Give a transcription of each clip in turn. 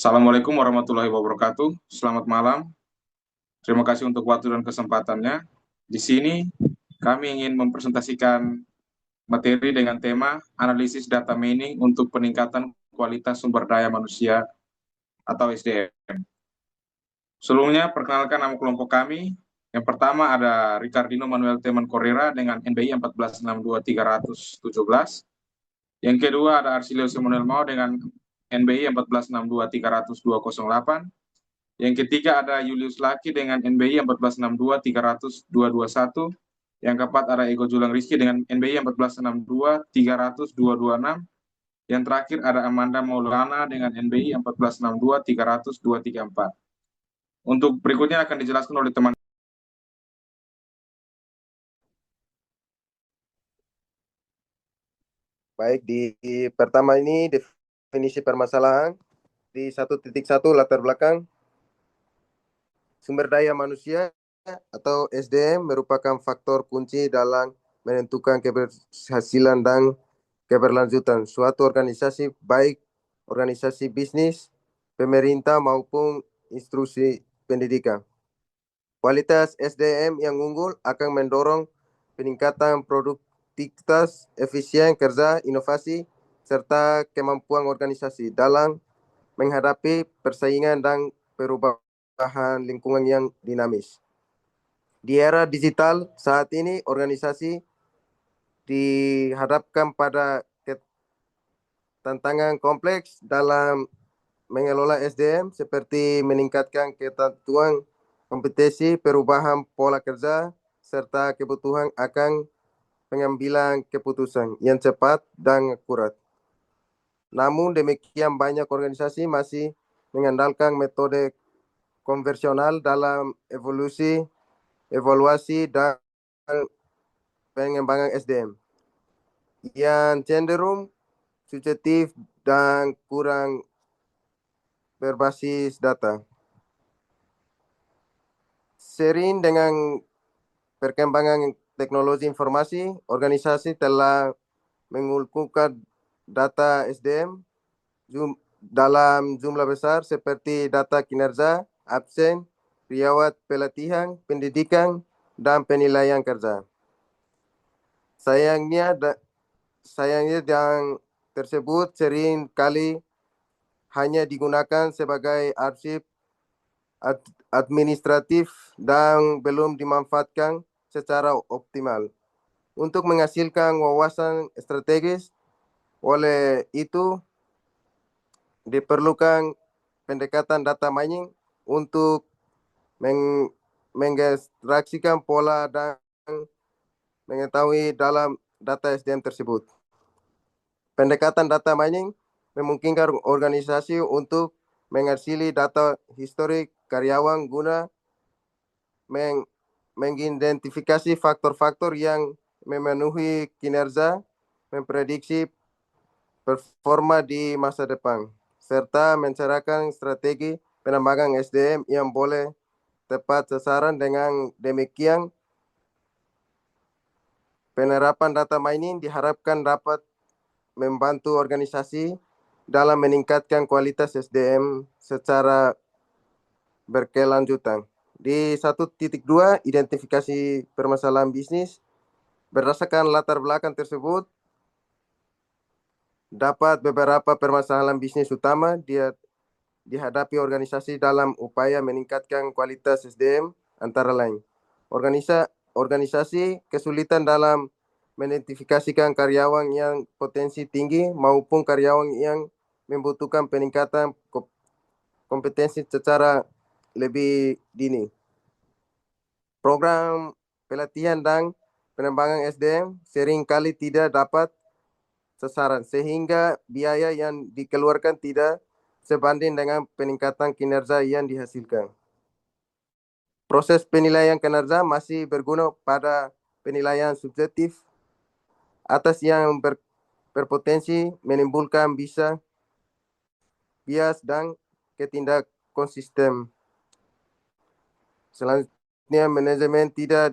Assalamualaikum warahmatullahi wabarakatuh. Selamat malam. Terima kasih untuk waktu dan kesempatannya. Di sini kami ingin mempresentasikan materi dengan tema analisis data mining untuk peningkatan kualitas sumber daya manusia atau SDM. Sebelumnya, perkenalkan nama kelompok kami. Yang pertama ada Ricardino Manuel Teman Correra dengan NBI 1462317. Yang kedua ada Arsilio Simonel Mao dengan NBI 146230208. Yang ketiga ada Julius Laki dengan NBI 146230221. Yang keempat ada Ego Julang Rizky dengan NBI 146230226. Yang terakhir ada Amanda Maulana dengan NBI 146230234. Untuk berikutnya akan dijelaskan oleh teman. Baik, di pertama ini definisi permasalahan. Di 1.1 latar belakang sumber daya manusia atau SDM merupakan faktor kunci dalam menentukan keberhasilan dan keberlanjutan suatu organisasi, baik organisasi bisnis, pemerintah maupun institusi pendidikan. Kualitas SDM yang unggul akan mendorong peningkatan produktivitas, efisien kerja, inovasi, serta kemampuan organisasi dalam menghadapi persaingan dan perubahan lingkungan yang dinamis. Di era digital saat ini, organisasi dihadapkan pada tantangan kompleks dalam mengelola SDM seperti meningkatkan ketentuan kompetensi, perubahan pola kerja, serta kebutuhan akan pengambilan keputusan yang cepat dan akurat. Namun demikian banyak organisasi masih mengandalkan metode konvensional dalam evaluasi dan pengembangan SDM yang cenderung subjektif dan kurang berbasis data. Seiring dengan perkembangan teknologi informasi, organisasi telah mengumpulkan data SDM dalam jumlah besar seperti data kinerja, absen, riwayat pelatihan, pendidikan, dan penilaian kerja. Sayangnya yang tersebut sering kali hanya digunakan sebagai arsip administratif dan belum dimanfaatkan secara optimal untuk menghasilkan wawasan strategis. Oleh itu, diperlukan pendekatan data mining untuk mengekstraksikan pola dan mengetahui dalam data SDM tersebut. Pendekatan data mining memungkinkan organisasi untuk menghasilkan data historik karyawan guna mengidentifikasi faktor-faktor yang memenuhi kinerja, memprediksi performa di masa depan, serta mencerahkan strategi penambangan SDM yang boleh tepat sasaran. Dengan demikian, penerapan data mining diharapkan dapat membantu organisasi dalam meningkatkan kualitas SDM secara berkelanjutan. Di 1.2, identifikasi permasalahan bisnis. Berdasarkan latar belakang tersebut, dapat beberapa permasalahan bisnis utama dihadapi organisasi dalam upaya meningkatkan kualitas SDM, antara lain organisasi kesulitan dalam mengidentifikasikan karyawan yang potensi tinggi maupun karyawan yang membutuhkan peningkatan kompetensi secara lebih dini. Program pelatihan dan pengembangan SDM seringkali tidak dapat sasaran, sehingga biaya yang dikeluarkan tidak sebanding dengan peningkatan kinerja yang dihasilkan. Proses penilaian kinerja masih berguna pada penilaian subjektif atas yang berpotensi menimbulkan bias dan ketidak konsisten. Selanjutnya, manajemen tidak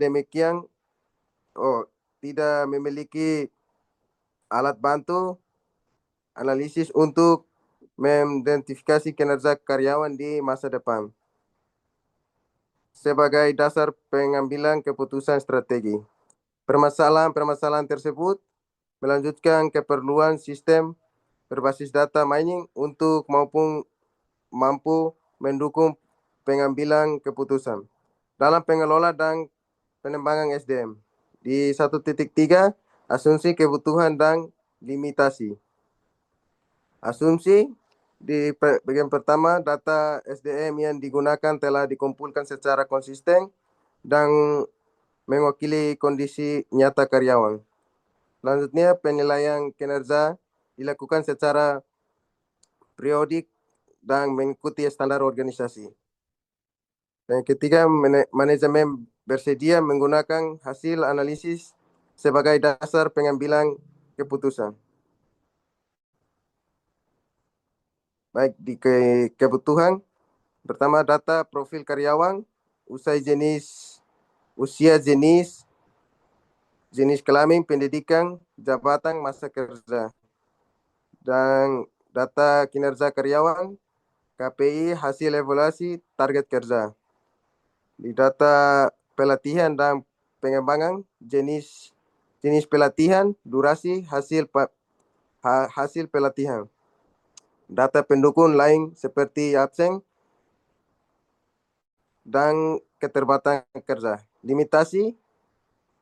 memiliki alat bantu analisis untuk mengidentifikasi kinerja karyawan di masa depan sebagai dasar pengambilan keputusan strategi. Permasalahan-permasalahan tersebut melanjutkan keperluan sistem berbasis data mining untuk mampu mendukung pengambilan keputusan dalam pengelola dan pengembangan SDM. Di 1.3, asumsi kebutuhan dan limitasi. Asumsi di bagian pertama, data SDM yang digunakan telah dikumpulkan secara konsisten dan mewakili kondisi nyata karyawan. Selanjutnya, penilaian kinerja dilakukan secara periodik dan mengikuti standar organisasi. Dan ketiga, manajemen bersedia menggunakan hasil analisis sebagai dasar pengambilan keputusan. Baik, di kebutuhan, pertama data profil karyawan, usia jenis kelamin, pendidikan, jabatan, masa kerja. Dan data kinerja karyawan, KPI, hasil evaluasi, target kerja. Di data pelatihan dan pengembangan, jenis pelatihan, durasi, hasil pelatihan. Data pendukung lain seperti absen dan keterbatasan kerja. Limitasi,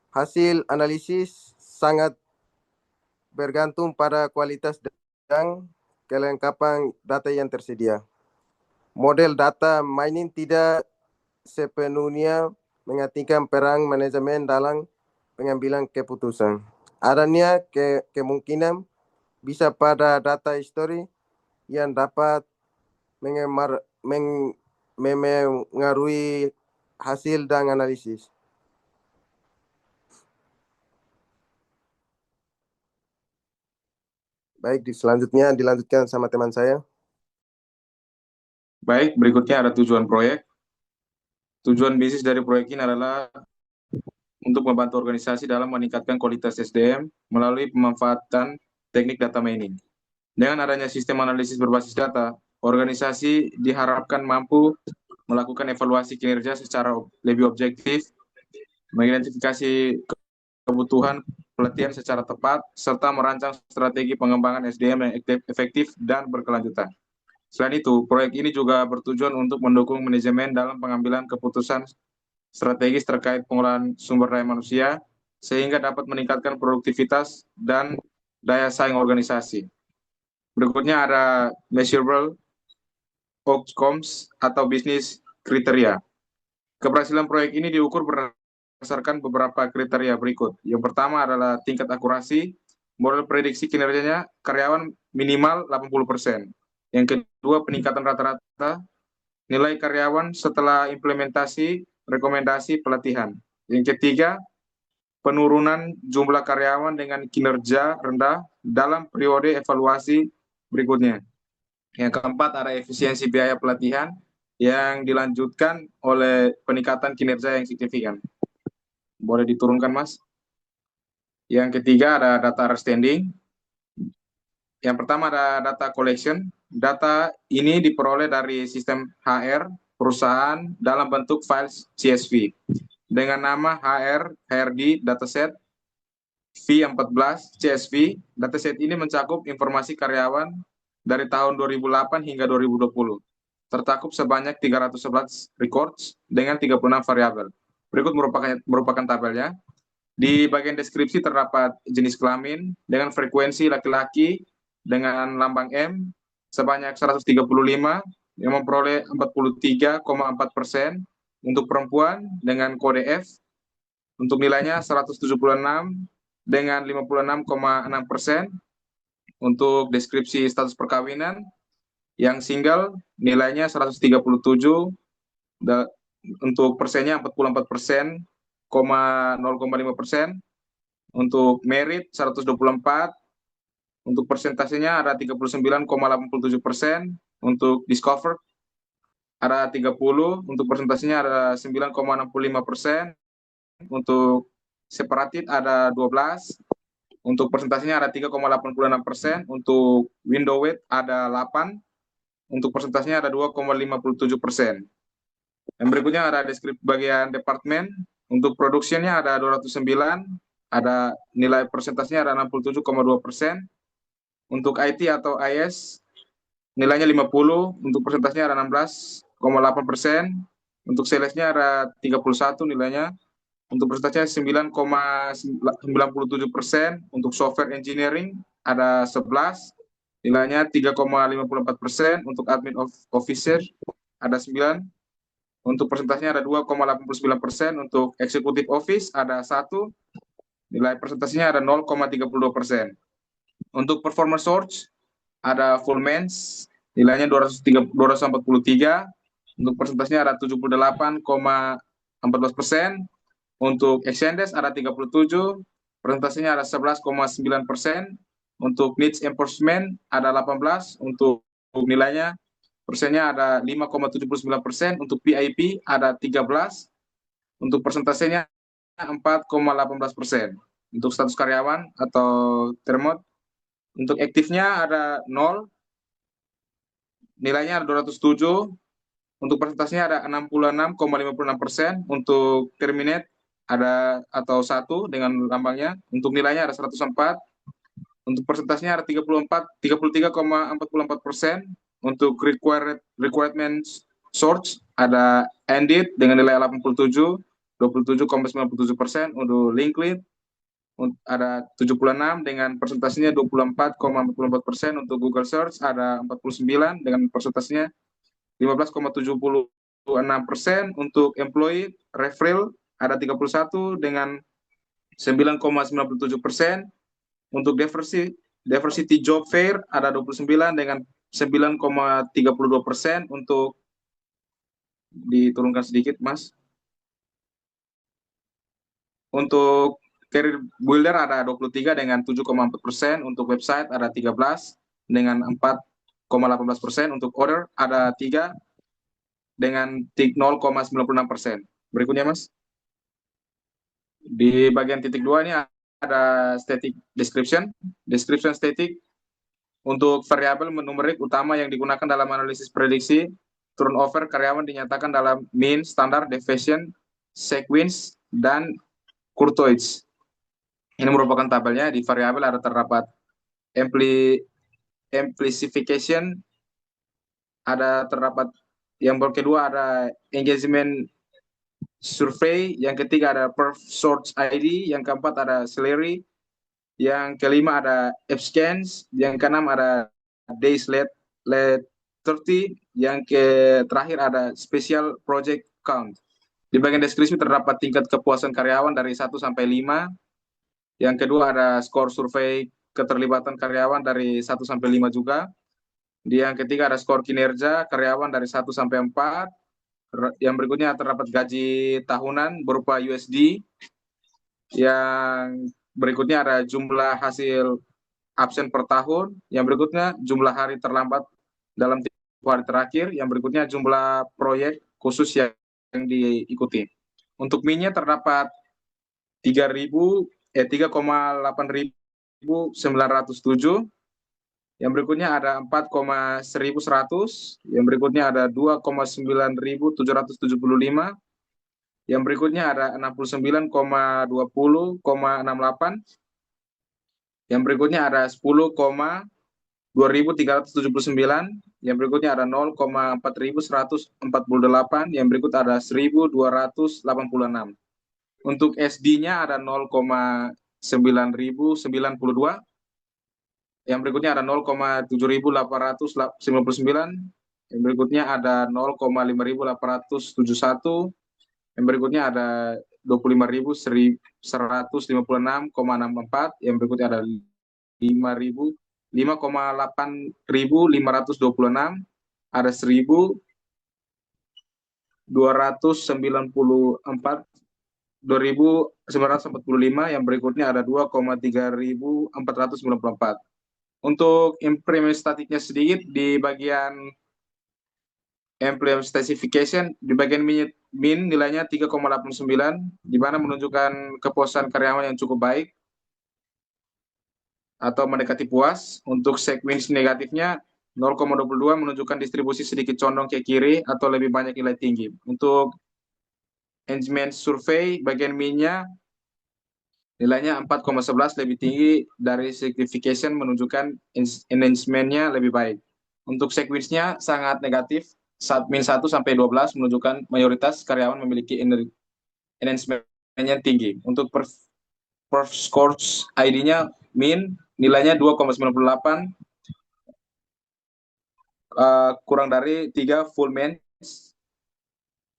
hasil analisis sangat bergantung pada kualitas dan kelengkapan data yang tersedia. Model data mining tidak sepenuhnya mengartikan peran manajemen dalam pengambilan keputusan. Adanya kemungkinan bisa pada data histori yang dapat mengaruhi hasil dan analisis. Baik, selanjutnya dilanjutkan sama teman saya. Baik, berikutnya ada tujuan proyek. Tujuan bisnis dari proyek ini adalah untuk membantu organisasi dalam meningkatkan kualitas SDM melalui pemanfaatan teknik data mining. Dengan adanya sistem analisis berbasis data, organisasi diharapkan mampu melakukan evaluasi kinerja secara lebih objektif, mengidentifikasi kebutuhan pelatihan secara tepat, serta merancang strategi pengembangan SDM yang efektif dan berkelanjutan. Selain itu, proyek ini juga bertujuan untuk mendukung manajemen dalam pengambilan keputusan strategis terkait pengolahan sumber daya manusia, sehingga dapat meningkatkan produktivitas dan daya saing organisasi. Berikutnya ada measurable outcomes atau bisnis kriteria. Keberhasilan proyek ini diukur berdasarkan beberapa kriteria berikut. Yang pertama adalah tingkat akurasi, model prediksi kinerjanya karyawan minimal 80%. Yang kedua, peningkatan rata-rata nilai karyawan setelah implementasi rekomendasi pelatihan. Yang ketiga, penurunan jumlah karyawan dengan kinerja rendah dalam periode evaluasi berikutnya. Yang keempat, ada efisiensi biaya pelatihan yang dilanjutkan oleh peningkatan kinerja yang signifikan. Boleh diturunkan, Mas? Yang ketiga, ada data understanding. Yang pertama ada data collection. Data ini diperoleh dari sistem HR perusahaan dalam bentuk file CSV dengan nama HRD dataset V14 CSV. Dataset ini mencakup informasi karyawan dari tahun 2008 hingga 2020. Tercakup sebanyak 311 records dengan 36 variabel. Berikut merupakan tabelnya. Di bagian deskripsi terdapat jenis kelamin dengan frekuensi laki-laki dengan lambang M sebanyak 135 yang memperoleh 43,4%, untuk perempuan dengan kode F untuk nilainya 176 dengan 56,6%, untuk deskripsi status perkawinan yang single nilainya 137, untuk persennya 44%, 0,5%, untuk merit 124, untuk persentasenya ada 39,87%, untuk discover ada 30, untuk persentasenya ada 9,65%, untuk separated ada 12, untuk persentasenya ada 3,86%, untuk window weight ada 8, untuk persentasenya ada 2,57%. Yang berikutnya ada deskripsi bagian departemen. Untuk produksinya ada 209, ada nilai persentasenya ada 67,2%. Untuk IT atau IS nilainya 50, untuk persentasenya ada 16,8%. Untuk salesnya ada 31 nilainya, untuk persentasenya 9,97%. Untuk software engineering ada 11, nilainya 3,54%. Untuk admin officer ada 9, untuk persentasenya ada 2,89%. Untuk executive office ada 1, nilai persentasenya ada 0,32%. Untuk performance search ada full mens, nilainya 243, untuk persentasenya ada 78,14%. Untuk exchanges ada 37, persentasenya ada 11,9%. Untuk needs enforcement ada 18, untuk nilainya persennya ada 5,79%. Untuk PIP ada 13, untuk persentasenya 4,18%. Untuk status karyawan atau termot, untuk aktifnya ada 0, nilainya ada 207, untuk persentasenya ada 66,56%. Untuk terminate ada atau 1 dengan lambangnya, untuk nilainya ada 104, untuk persentasenya ada 33,44%. Untuk requirement source ada ended dengan nilai 87, 27,97%. Untuk link lead ada 76 dengan persentasenya 24,44%. Untuk Google Search ada 49 dengan persentasenya 15,76%. Untuk employee referral ada 31 dengan 9,97%. Untuk diversity job fair ada 29 dengan 9,32%. Untuk diturunkan sedikit, Mas. Untuk career builder ada 23 dengan 7,4%. Untuk website ada 13 dengan 4,18%. Untuk order ada 3 dengan 0,96%. Berikutnya, Mas. Di bagian titik 2 ini ada static description. Description static untuk variabel numerik utama yang digunakan dalam analisis prediksi turnover karyawan dinyatakan dalam mean, standar, deviation, sequence, dan Kurtoids. Ini merupakan tabelnya. Di variabel ada terdapat amplification, ada terdapat yang kedua ada engagement survey, yang ketiga ada per source ID, yang keempat ada salary, yang kelima ada absence, yang keenam ada days late 30, yang terakhir ada special project count. Di bagian deskripsi terdapat tingkat kepuasan karyawan dari 1 sampai 5. Yang kedua ada skor survei keterlibatan karyawan dari 1 sampai 5 juga. Yang ketiga ada skor kinerja karyawan dari 1 sampai 4. Yang berikutnya terdapat gaji tahunan berupa USD. Yang berikutnya ada jumlah hasil absen per tahun. Yang berikutnya jumlah hari terlambat dalam 3 hari terakhir. Yang berikutnya jumlah proyek khusus yang diikuti. Untuk minnya terdapat 3,8.907. Yang berikutnya ada 4,1.100. Yang berikutnya ada 2,9.775. Yang berikutnya ada 69,20,68. Yang berikutnya ada 10,2.379. Yang berikutnya ada 0,4.148. Yang berikut ada 1.286. Untuk SD-nya ada 0,9.092. Yang berikutnya ada 0,7.899. Yang berikutnya ada 0,5.871. Yang berikutnya ada 25.156,64. Yang berikutnya ada 5,8.526. Ada 2.945. Yang berikutnya ada 2,3.494. Untuk employment statiknya sedikit, di bagian employment specification, di bagian min nilainya 3,89, di mana menunjukkan kepuasan karyawan yang cukup baik atau mendekati puas. Untuk segmen negatifnya 0,22 menunjukkan distribusi sedikit condong ke kiri atau lebih banyak nilai tinggi. Untuk engagement survey bagian min-nya nilainya 4,11 lebih tinggi dari signification menunjukkan engagement-nya lebih baik. Untuk sequence-nya sangat negatif, min 1 sampai 12 menunjukkan mayoritas karyawan memiliki engagement-nya tinggi. Untuk perf scores ID-nya min nilainya 2,98, kurang dari 3 full match.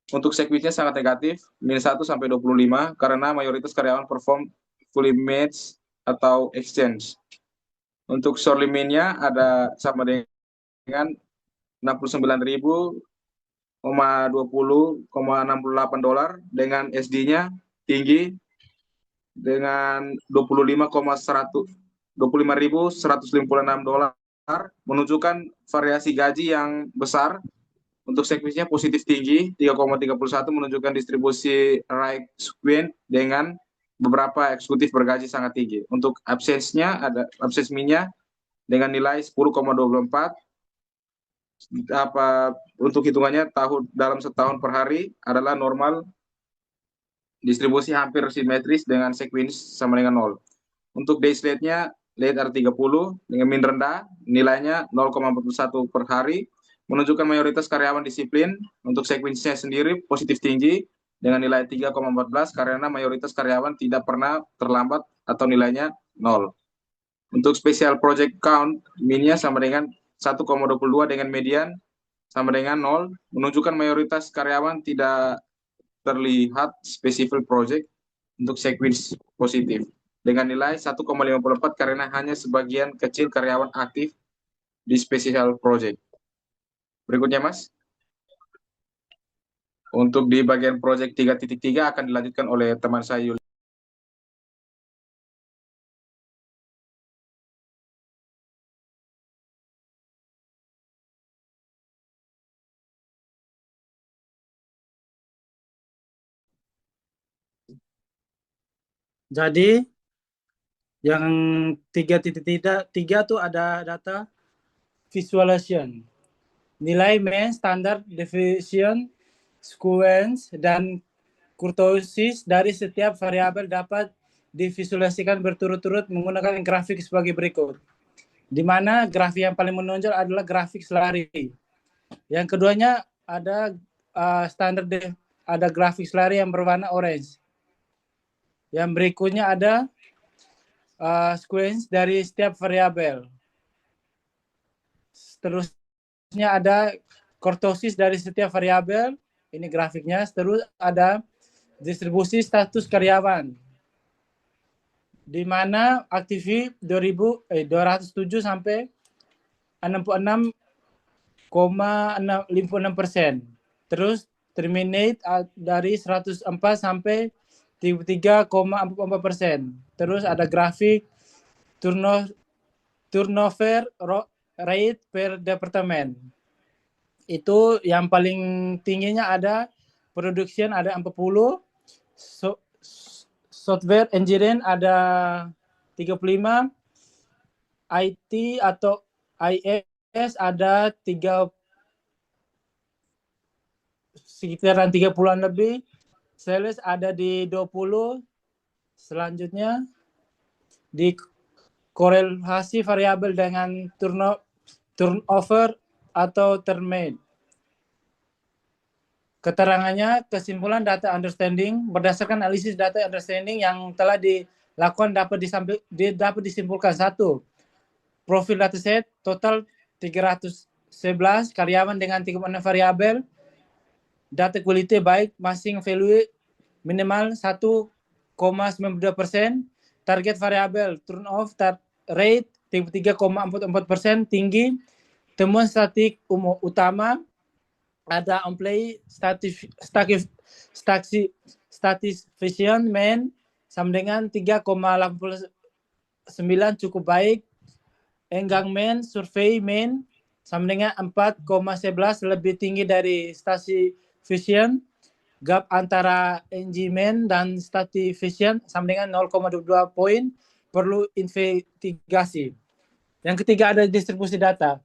Untuk sequence-nya sangat negatif, min 1 sampai 25 karena mayoritas karyawan perform fully match atau exchange. Untuk short limit-nya ada sama dengan 69.020,68 dengan SD-nya tinggi dengan 25.156 dolar, menunjukkan variasi gaji yang besar. Untuk sequence-nya positif tinggi 3,31 menunjukkan distribusi right squint dengan beberapa eksekutif bergaji sangat tinggi. Untuk absence-nya ada absence min-nya dengan nilai 10,24. Untuk hitungannya dalam setahun per hari adalah normal, distribusi hampir simetris dengan sequence sama dengan 0. Untuk days rate-nya late R30 dengan min rendah, nilainya 0,41 per hari, menunjukkan mayoritas karyawan disiplin. Untuk sequence-nya sendiri positif tinggi dengan nilai 3,14 karena mayoritas karyawan tidak pernah terlambat atau nilainya 0. Untuk special project count, min-nya sama dengan 1,22 dengan median sama dengan 0, menunjukkan mayoritas karyawan tidak terlihat special project. Untuk sequence positif dengan nilai 1,54 karena hanya sebagian kecil karyawan aktif di special project. Berikutnya, Mas. Untuk di bagian project 3.3 akan dilanjutkan oleh teman saya Yuli. Jadi yang 3.3 tuh ada data visualization. Nilai mean, standard deviation, sequence, dan kurtosis dari setiap variabel dapat divisualisasikan berturut-turut menggunakan grafik sebagai berikut. Di mana grafik yang paling menonjol adalah grafik selari. Yang keduanya ada ada grafik selari yang berwarna orange. Yang berikutnya ada sequence dari setiap variabel. Seterusnya ada kurtosis dari setiap variabel. Ini grafiknya. Terus ada distribusi status karyawan, di mana aktivi 207 sampai 66,56%. Terus terminate dari 104 sampai 33,44%. Terus ada grafik turnover rate per departemen. Itu yang paling tingginya ada production ada 40, software engineering ada 35, IT atau IS ada sekitaran 30-an lebih, sales ada di 20, selanjutnya di korelasi variabel dengan turnover atau termate. Keterangannya, kesimpulan data understanding berdasarkan analisis data understanding yang telah dilakukan dapat disimpulkan: 1. Profil dataset total 311 karyawan dengan 36 variabel. Data quality baik, masing value minimal 1,92%. Target variabel turnover rate 3,44% tinggi. Temuan statistik utama ada employee satisfaction mean sama dengan 3,89 cukup baik. Engagement survey mean sama dengan 4,11 lebih tinggi dari satisfaction. Gap antara engagement dan satisfaction sama dengan 0,22 poin, perlu investigasi. Yang ketiga ada distribusi data.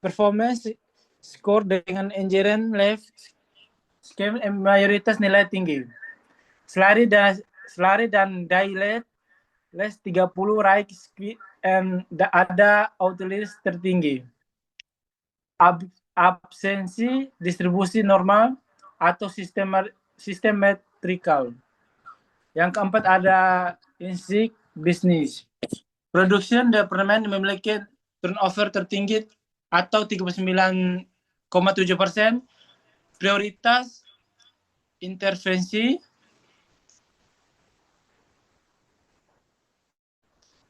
performance score dengan engineering left scale mayoritas nilai tinggi. Selari dan daylight les 30 right speed ada outliers tertinggi. Absensi distribusi normal atau simetrikal. Yang keempat ada insik bisnis. Production department memiliki turnover tertinggi atau 39,7%. Prioritas intervensi.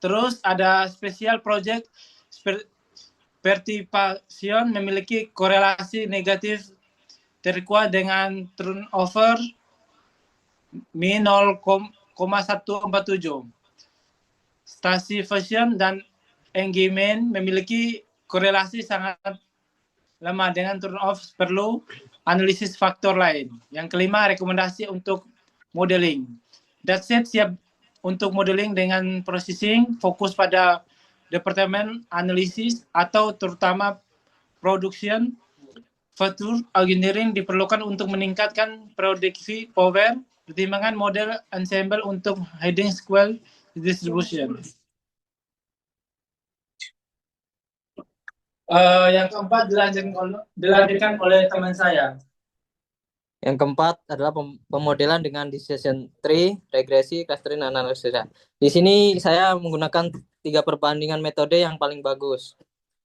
Terus ada special project participation memiliki korelasi negatif terkuat dengan turnover min 0,147. Stasi fashion dan engagement memiliki korelasi sangat lemah dengan turnover, perlu analisis faktor lain. Yang kelima, rekomendasi untuk modeling. Dataset siap untuk modeling dengan processing, fokus pada departemen analisis atau terutama production. Feature engineering diperlukan untuk meningkatkan prediksi power, pertimbangan model ensemble untuk hidden square distribution. Yang keempat dilanjutkan oleh teman saya. Yang keempat adalah pemodelan dengan decision tree, regresi, clustering, dan analisis. Di sini saya menggunakan 3 perbandingan metode yang paling bagus.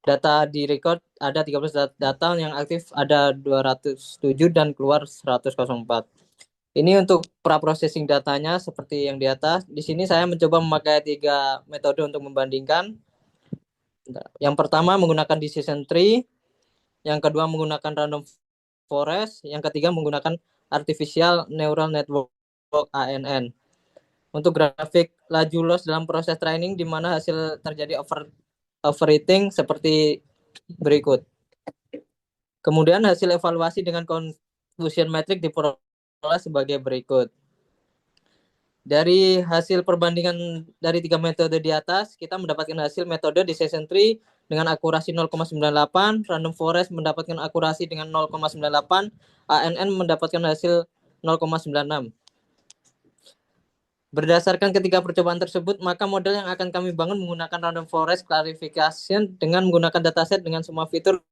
Data di record ada 13 data, yang aktif ada 207 dan keluar 104. Ini untuk pra-processing datanya seperti yang di atas. Di sini saya mencoba memakai 3 metode untuk membandingkan. Yang pertama menggunakan decision tree, yang kedua menggunakan random forest, yang ketiga menggunakan artificial neural network ANN. Untuk grafik laju loss dalam proses training di mana hasil terjadi overfitting seperti berikut. Kemudian hasil evaluasi dengan confusion metric diperoleh sebagai berikut. Dari hasil perbandingan dari 3 metode di atas, kita mendapatkan hasil metode decision tree dengan akurasi 0,98, random forest mendapatkan akurasi dengan 0,98, ANN mendapatkan hasil 0,96. Berdasarkan ketiga percobaan tersebut, maka model yang akan kami bangun menggunakan random forest classification dengan menggunakan dataset dengan semua fitur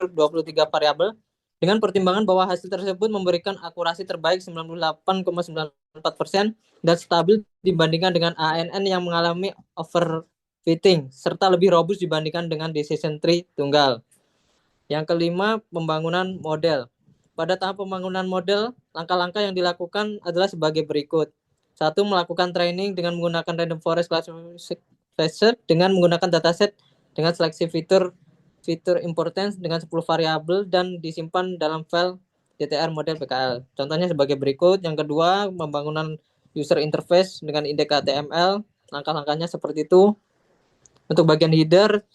23 variabel, dengan pertimbangan bahwa hasil tersebut memberikan akurasi terbaik 98,94% dan stabil dibandingkan dengan ANN yang mengalami overfitting, serta lebih robust dibandingkan dengan decision tree tunggal. Yang kelima, pembangunan model. Pada tahap pembangunan model, langkah-langkah yang dilakukan adalah sebagai berikut. 1. Melakukan training dengan menggunakan random forest classifier dengan menggunakan dataset dengan seleksi fitur importance dengan 10 variabel dan disimpan dalam file DTR model PKL. Contohnya sebagai berikut. Yang kedua, pembangunan user interface dengan indeks HTML. Langkah-langkahnya seperti itu. Untuk bagian header,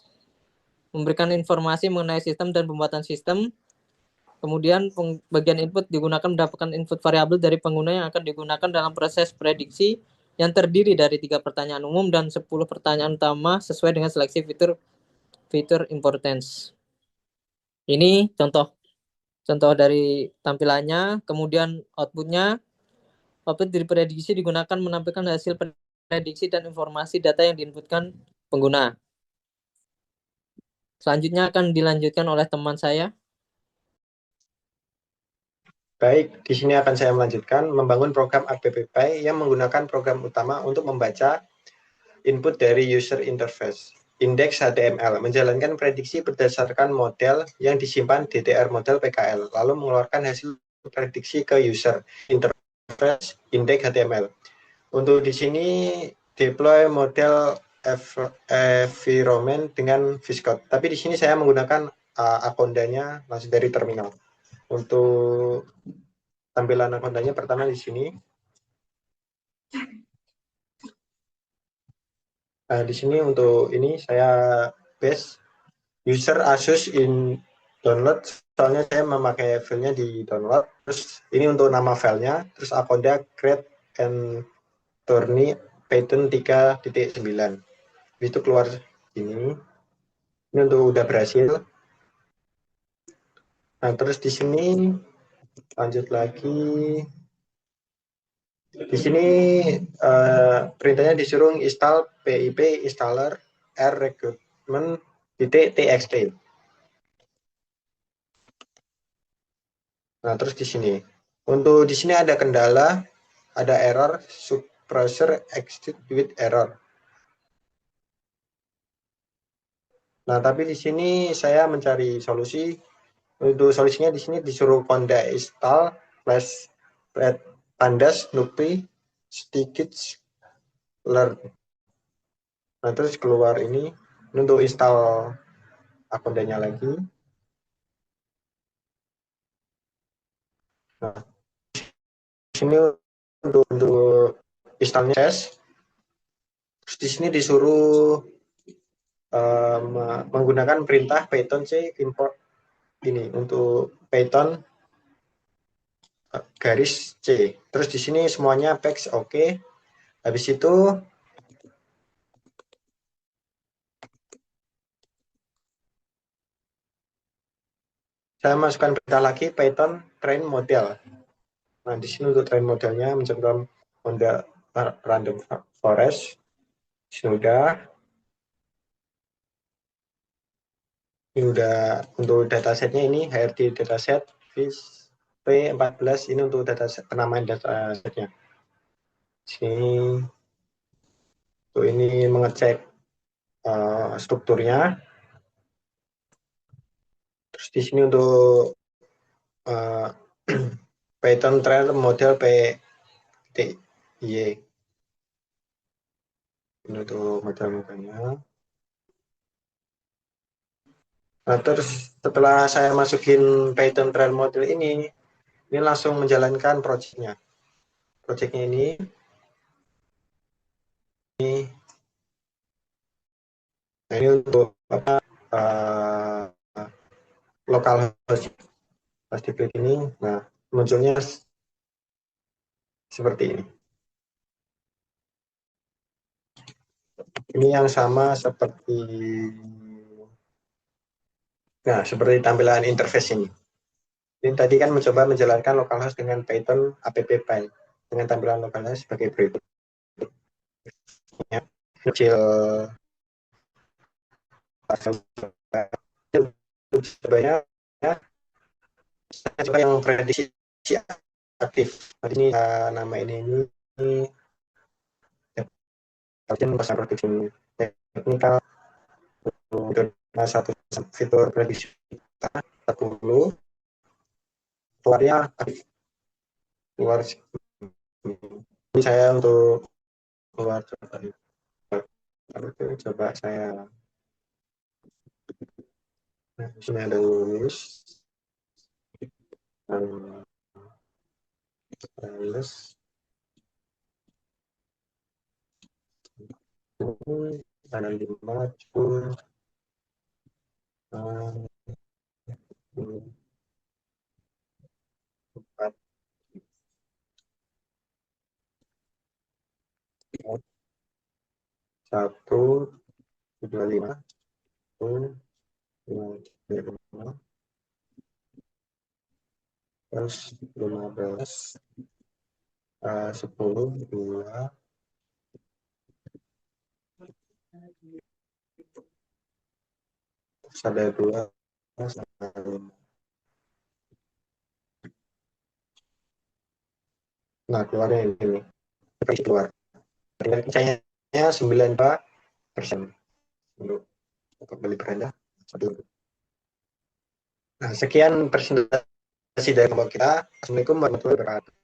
memberikan informasi mengenai sistem dan pembuatan sistem. Kemudian bagian input digunakan mendapatkan input variabel dari pengguna yang akan digunakan dalam proses prediksi yang terdiri dari 3 pertanyaan umum dan 10 pertanyaan utama sesuai dengan seleksi fitur importance. Ini contoh dari tampilannya. Kemudian outputnya, output dari prediksi digunakan menampilkan hasil prediksi dan informasi data yang diinputkan pengguna. Selanjutnya akan dilanjutkan oleh teman saya. Baik, di sini akan saya melanjutkan membangun program AppPy yang menggunakan program utama untuk membaca input dari user interface. Indeks HTML menjalankan prediksi berdasarkan model yang disimpan DTR model PKL, lalu mengeluarkan hasil prediksi ke user interface indeks HTML. Untuk di sini deploy model environment dengan Viscode. Tapi di sini saya menggunakan akondanya langsung dari terminal. Untuk tampilan akondanya pertama di sini. Di sini untuk ini saya paste user Asus in download, soalnya saya memakai filenya di download. Terus ini untuk nama filenya, terus akonda create and Tourney Python 3.9. Itu keluar ini. Ini untuk udah berhasil. Nah, terus di sini lanjut lagi. Di sini perintahnya disuruh install pip installer r recruitment .txt. Nah, terus di sini. Untuk di sini ada kendala, ada error, subbrowser exit with error. Nah, tapi di sini saya mencari solusi. Untuk solusinya di sini disuruh conda install flash pandas nupi sedikit learn. Nah, terus keluar ini untuk install akunnya lagi. Nah, di sini untuk installnya test. Terus di sini disuruh menggunakan perintah Python C import ini untuk Python garis C. Terus di sini semuanya PEX oke. Habis itu saya masukkan perintah lagi Python train model. Nah, di sini untuk train modelnya mencentrum model random forest. Sudah. Ini udah untuk datasetnya ini HRD dataset P14 ini untuk dataset penamaan datasetnya. Sini untuk ini mengecek strukturnya. Terus di sini untuk Python train model PTY. Ini untuk model-modelnya. Nah, terus setelah saya masukin Python trail model ini langsung menjalankan projectnya. Projectnya ini nah ini untuk apa lokal host pas diklik ini, nah munculnya seperti ini. Ini yang sama seperti seperti tampilan interface ini. Ini tadi kan mencoba menjalankan localhost dengan Python app file dengan tampilan localhost sebagai berikut. Kecil sebenarnya coba yang prediksi aktif. Ini nama ini pasar prediksi teknikal satu fitur prediksi 40 keluarnya aktif. Keluar ini saya untuk keluar coba saya di sini ada lulus kanan 5 4 1 25 terus 15 10 2 terus ada 2 nah keluarnya ini keluar saya 92% untuk beli beranda. Nah, sekian presentasi dari kelompok kita. Assalamualaikum warahmatullahi wabarakatuh.